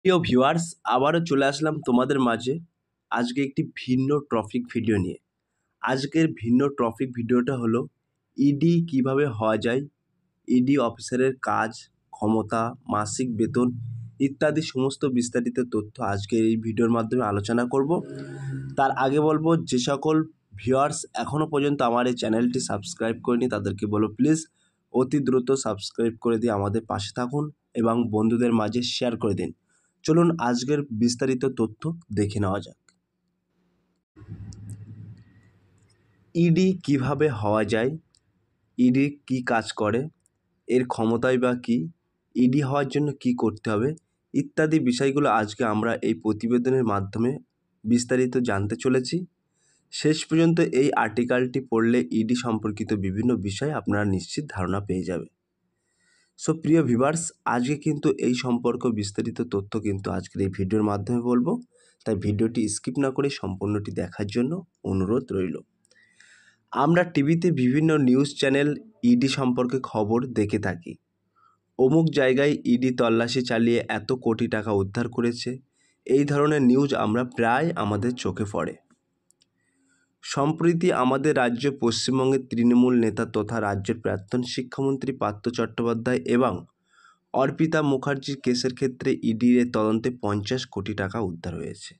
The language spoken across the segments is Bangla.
প্রিয় ভিউয়ার্স, আবারও চলে আসলাম তোমাদের মাঝে আজকে একটি ভিন্ন টপিক ভিডিও নিয়ে। আজকের ভিন্ন টপিক ভিডিওটা হলো ইডি কিভাবে হওয়া যায়, ইডি অফিসারের কাজ, ক্ষমতা, মাসিক বেতন ইত্যাদি সমস্ত বিস্তারিত তথ্য আজকের এই ভিডিওর মাধ্যমে আলোচনা করব। তার আগে বলবো, যে সকল ভিউয়ার্স এখনও পর্যন্ত আমার এই চ্যানেলটি সাবস্ক্রাইব করেনি তাদেরকে বলো প্লিজ অতি দ্রুত সাবস্ক্রাইব করে দিয়ে আমাদের পাশে থাকুন এবং বন্ধুদের মাঝে শেয়ার করে দিন। চলুন আজকের বিস্তারিত তথ্য দেখে নেওয়া যাক। ইডি কিভাবে হওয়া যায়, ইডি কি কাজ করে, এর ক্ষমতাই বা কী, ইডি হওয়ার জন্য কি করতে হবে ইত্যাদি বিষয়গুলো আজকে আমরা এই প্রতিবেদনের মাধ্যমে বিস্তারিত জানতে চলেছি। শেষ পর্যন্ত এই আর্টিকেলটি পড়লে ইডি সম্পর্কিত বিভিন্ন বিষয় আপনারা নিশ্চিত ধারণা পেয়ে যাবে। সো প্রিয় ভিউয়ার্স, আজকে কিন্তু এই সম্পর্ক বিস্তারিত তথ্য কিন্তু আজকের এই ভিডিওর মাধ্যমে বলবো, তাই ভিডিওটি স্কিপ না করে সম্পূর্ণটি দেখার জন্য অনুরোধ রইল। আমরা টিভিতে বিভিন্ন নিউজ চ্যানেল ইডি সম্পর্কে খবর দেখে থাকি। অমুক জায়গায় ইডি তল্লাশি চালিয়ে এত কোটি টাকা উদ্ধার করেছে, এই ধরনের নিউজ আমরা প্রায় আমাদের চোখে পড়ে। সম্প্রতি আমাদের রাজ্য পশ্চিমবঙ্গের তৃণমূল নেতা তথা রাজ্যের প্রাক্তন শিক্ষামন্ত্রী পার্থ চট্টোপাধ্যায় এবং অর্পিতা মুখার্জির কেসের ক্ষেত্রে ইডির তদন্তে 50 কোটি টাকা উদ্ধার হয়েছে।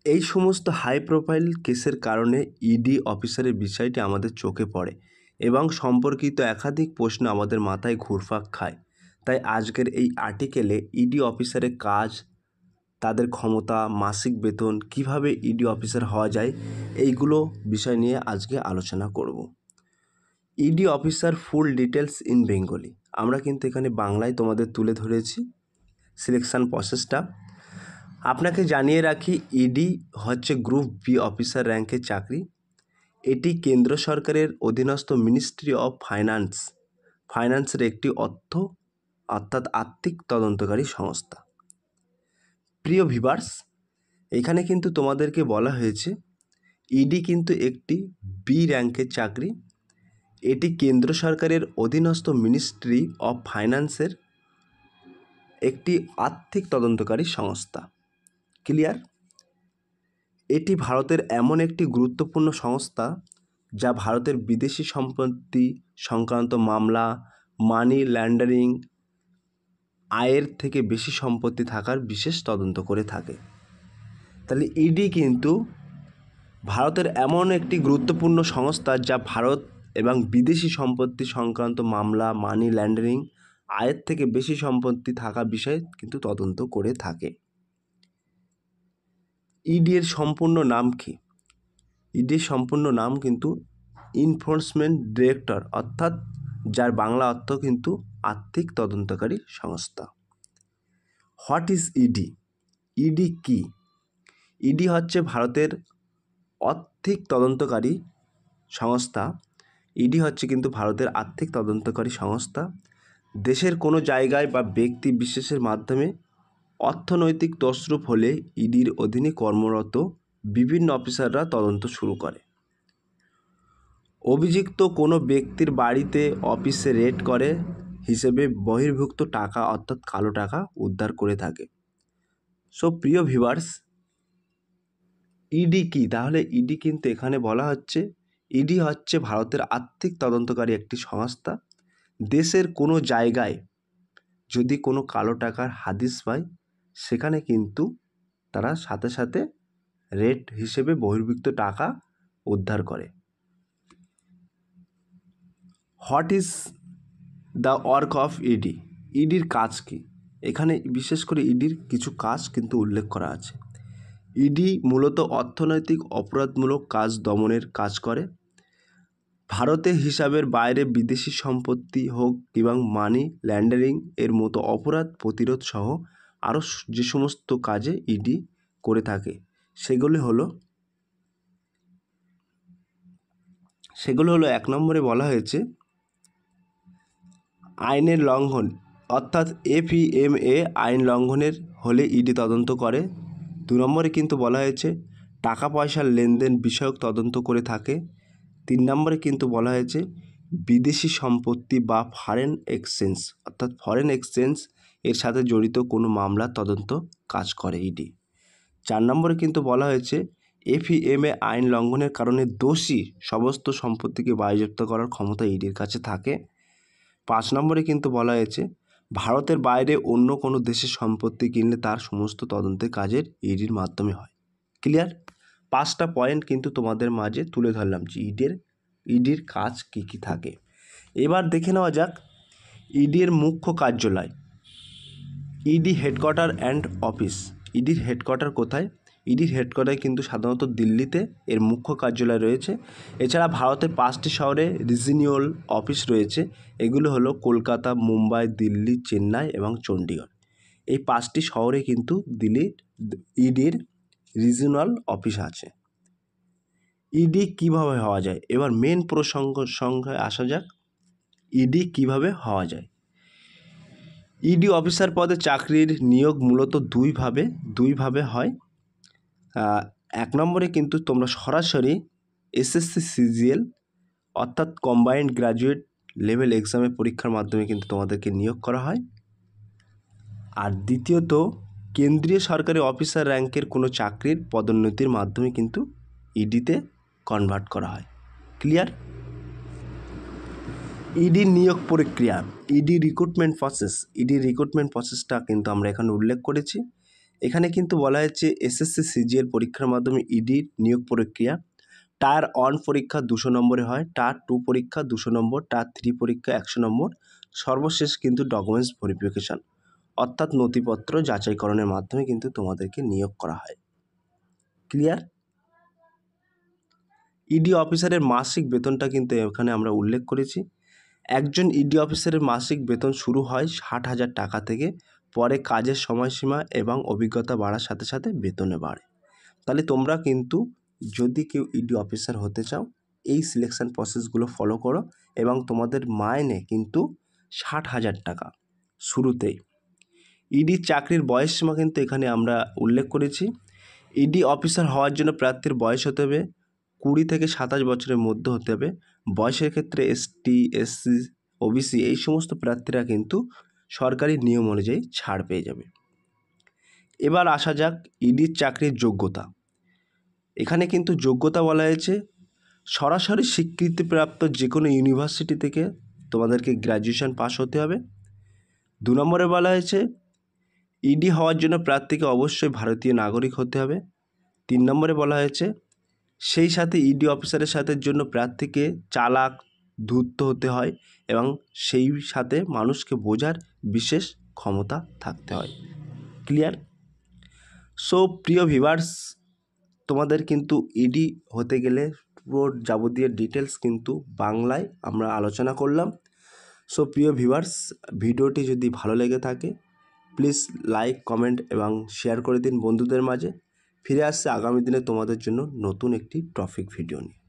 এই সমস্ত হাই প্রোফাইল কেসের কারণে ইডি অফিসারের বিষয়টি আমাদের চোখে পড়ে এবং সম্পর্কিত একাধিক প্রশ্ন আমাদের মাথায় ঘুরপাক খায়। তাই আজকের এই আর্টিকেলে ইডি অফিসারের কাজ, তাদের ক্ষমতা, মাসিক বেতন, কিভাবে ইডি অফিসার হওয়া যায়, এইগুলো বিষয় নিয়ে আজকে আলোচনা করব। ED officer full details in Bengali, আমরা কিন্তু এখানে বাংলায় তোমাদের তুলে ধরেছি সিলেকশন প্রসেসটা। আপনাকে জানিয়ে রাখি, ইডি হচ্ছে গ্রুপ বি অফিসার র্যাঙ্কের চাকরি। এটি কেন্দ্র সরকারের অধীনস্থ মিনিস্ট্রি অফ ফাইন্যান্সের একটি অর্থাৎ আর্থিক তদন্তকারী সংস্থা। প্রিয় ভিউয়ার্স, এখানে কিন্তু তোমাদেরকে বলা হয়েছে ইডি কিন্তু একটি বি র্যাঙ্কের চাকরি। এটি কেন্দ্র সরকারের অধীনস্থ মিনিস্ট্রি অফ ফাইন্যান্সের একটি আর্থিক তদন্তকারী সংস্থা। ক্লিয়ার? এটি ভারতের এমন একটি গুরুত্বপূর্ণ সংস্থা যা ভারতের বিদেশি সম্পত্তি সংক্রান্ত মামলা, মানি লন্ডারিং, আয়ের থেকে বেশি সম্পত্তি থাকার বিশেষ তদন্ত করে থাকে। তাহলে ইডি কিন্তু ভারতের এমন একটি গুরুত্বপূর্ণ সংস্থা যা ভারত এবং বিদেশি সম্পত্তি সংক্রান্ত মামলা, মানি লন্ডারিং, আয়ের থেকে বেশি সম্পত্তি থাকা বিষয়ে কিন্তু তদন্ত করে থাকে। ইডি এর সম্পূর্ণ নাম কি? ইডির সম্পূর্ণ নাম কিন্তু এনফোর্সমেন্ট ডিরেক্টর, অর্থাৎ যার বাংলা অর্থ কিন্তু আর্থিক তদন্তকারী সংস্থা। What is ED? ইডি কি? ইডি হচ্ছে ভারতের আর্থিক তদন্তকারী সংস্থা। ইডি হচ্ছে কিন্তু ভারতের আর্থিক তদন্তকারী সংস্থা। দেশের কোনো জায়গায় বা ব্যক্তি বিশেষের মাধ্যমে অর্থনৈতিক তছরূপ হলে ইডির অধীনে কর্মরত বিভিন্ন অফিসাররা তদন্ত শুরু করে। অভিযুক্ত কোনো ব্যক্তির বাড়িতে, অফিসে রেড করে হিসেবে বহির্ভুত টাকা অর্থাৎ কালো টাকা উদ্ধার করে থাকে। সো প্রিয় ভিউয়ার্স, ইডি কি? তাহলে ইডি কিন্তু এখানে বলা হচ্ছে ইডি হচ্ছে ভারতের আর্থিক তদন্তকারী একটি সংস্থা। দেশের কোনো জায়গায় যদি কোনো কালো টাকার হাদিস পায়, সেখানে কিন্তু তারা সাথে সাথে রেড হিসেবে বহির্ভুত টাকা উদ্ধার করে। What is the work of ED? ইডির কাজ কি? এখানে বিশেষ করে ইডির কিছু কাজ কিন্তু উল্লেখ করা আছে। ইডি মূলত অর্থনৈতিক অপরাধমূলক কাজ দমনের কাজ করে। ভারতে হিসাবের বাইরে বিদেশি সম্পত্তি হোক এবং মানি লন্ডারিং এর মতো অপরাধ প্রতিরোধ সহ আরও যে সমস্ত কাজে ইডি করে থাকে সেগুলো হলো 1 নম্বরে বলা হয়েছে আইনের লঙ্ঘন, অর্থাৎ এফইএমএ আইন লঙ্ঘনের হলে ইডি তদন্ত করে। 2 নম্বরে কিন্তু বলা হয়েছে টাকা পয়সার লেনদেন বিষয়ক তদন্ত করে থাকে। 3 নম্বরে কিন্তু বলা হয়েছে বিদেশি সম্পত্তি বা ফরেন এক্সচেঞ্জ অর্থাৎ ফরেন এক্সচেঞ্জ এর সাথে জড়িত কোনো মামলার তদন্ত কাজ করে ইডি। 4 নম্বরে কিন্তু বলা হয়েছে এফইএমএ আইন লঙ্ঘনের কারণে দোষী সমস্ত সম্পত্তিকে বাজেয়াপ্ত করার ক্ষমতা ইডির কাছে থাকে। 5 নম্বরে কিন্তু বলা হয়েছে ভারতের বাইরে অন্য কোনো দেশের সম্পত্তি কিনলে তার সমস্ত তদন্তের কাজের ইডির মাধ্যমে হয়। ক্লিয়ার? 5টা পয়েন্ট কিন্তু তোমাদের মাঝে তুলে ধরলাম যে ইডির কাজ কী কী থাকে। এবার দেখে নেওয়া যাক ইডির মুখ্য কার্যালয়, ইডি হেডকোয়ার্টার অ্যান্ড অফিস। ইডির হেডকোয়ার্টার কোথায়? ইডির হেডকোয়ার্টার কিন্তু সাধারণত দিল্লিতে এর মুখ্য কার্যালয় রয়েছে। এছাড়া ভারতের 5টি শহরে রিজিওনাল অফিস রয়েছে। এগুলো হলো কলকাতা, মুম্বাই, দিল্লি, চেন্নাই এবং চণ্ডীগড়। এই 5টি শহরে কিন্তু দিল্লির ইডির রিজিওনাল অফিস আছে। ইডি কীভাবে হওয়া যায়? এবার মেন প্রসঙ্গে আসা যাক, ইডি কীভাবে হওয়া যায়। ইডি অফিসার পদে চাকরির নিয়োগ মূলত দুইভাবে হয়। 1 নম্বরে কিন্তু তোমরা সরাসরি এসএসসি সিজিএল অর্থাৎ কম্বাইন্ড গ্র্যাজুয়েট লেভেল এক্সামের পরীক্ষার মাধ্যমে কিন্তু তোমাদেরকে নিয়োগ করা হয়। আর দ্বিতীয়ত কেন্দ্রীয় সরকারি অফিসার র্যাঙ্কের কোনো চাকরির পদোন্নতির মাধ্যমে কিন্তু ইডিতে কনভার্ট করা হয়। ক্লিয়ার? ইডির নিয়োগ প্রক্রিয়া, ইডি রিক্রুটমেন্ট প্রসেসটা কিন্তু আমরা এখানে উল্লেখ করেছি। এখানে কিন্তু বলা হয়েছে এসএসসি সিজিএল পরীক্ষার মাধ্যমে ইডির নিয়োগ প্রক্রিয়া টায়ার 1 পরীক্ষা 200 নম্বরে হয়, টায়ার 2 পরীক্ষা 200 নম্বর, টায়ার 3 পরীক্ষা 100 নম্বর, সর্বশেষ কিন্তু ডকুমেন্টস ভেরিফিকেশান অর্থাৎ নথিপত্র যাচাইকরণের মাধ্যমে কিন্তু তোমাদেরকে নিয়োগ করা হয়। ক্লিয়ার? ইডি অফিসারের মাসিক বেতনটা কিন্তু এখানে আমরা উল্লেখ করেছি। একজন ইডি অফিসারের মাসিক বেতন শুরু হয় 60,000 টাকা থেকে, পরে কাজের সময়সীমা এবং অভিজ্ঞতা বাড়ার সাথে সাথে বেতনে বাড়ে। তাহলে তোমরা কিন্তু যদি কেউ ইডি অফিসার হতে চাও এই সিলেকশন প্রসেসগুলো ফলো করো এবং তোমাদের মাইনে কিন্তু 60,000 টাকা শুরুতেই। ইডির চাকরির বয়সসীমা কিন্তু এখানে আমরা উল্লেখ করেছি। ইডি অফিসার হওয়ার জন্য প্রার্থীর বয়স হতে হবে 20 থেকে 27 বছরের মধ্যে হতে হবে। বয়সের ক্ষেত্রে এসটি, এসসি, ওবিসি এই সমস্ত প্রার্থীরা কিন্তু সরকারি নিয়ম অনুযায়ী ছাড় পেয়ে যাবে। এবার আসা যাক ইডির চাকরির যোগ্যতা। এখানে কিন্তু যোগ্যতা বলা হয়েছে সরাসরি স্বীকৃতিপ্রাপ্ত যে কোনো ইউনিভার্সিটি থেকে তোমাদেরকে গ্র্যাজুয়েশন পাস হতে হবে। 2 নম্বরে বলা হয়েছে ইডি হওয়ার জন্য প্রার্থীকে অবশ্যই ভারতীয় নাগরিক হতে হবে। 3 নম্বরে বলা হয়েছে সেই সাথে ইডি অফিসারের সাথে জন্য প্রার্থীকে চালাক, ধূর্ত হতে হয় এবং সেই সাথে মানুষকে বোঝার বিশেষ ক্ষমতা থাকতে হয়। ক্লিয়ার? সো প্রিয় ভিউয়ার্স, তোমাদের কিন্তু ইডি হতে গেলে পুরো যাবতীয় ডিটেলস কিন্তু বাংলায় আমরা আলোচনা করলাম। সো প্রিয় ভিউয়ার্স, ভিডিওটি যদি ভালো লেগে থাকে প্লিজ লাইক, কমেন্ট এবং শেয়ার করে দিন বন্ধুদের মাঝে। ফিরে আসছে আগামী দিনে তোমাদের জন্য নতুন একটি টপিক ভিডিও নিয়ে।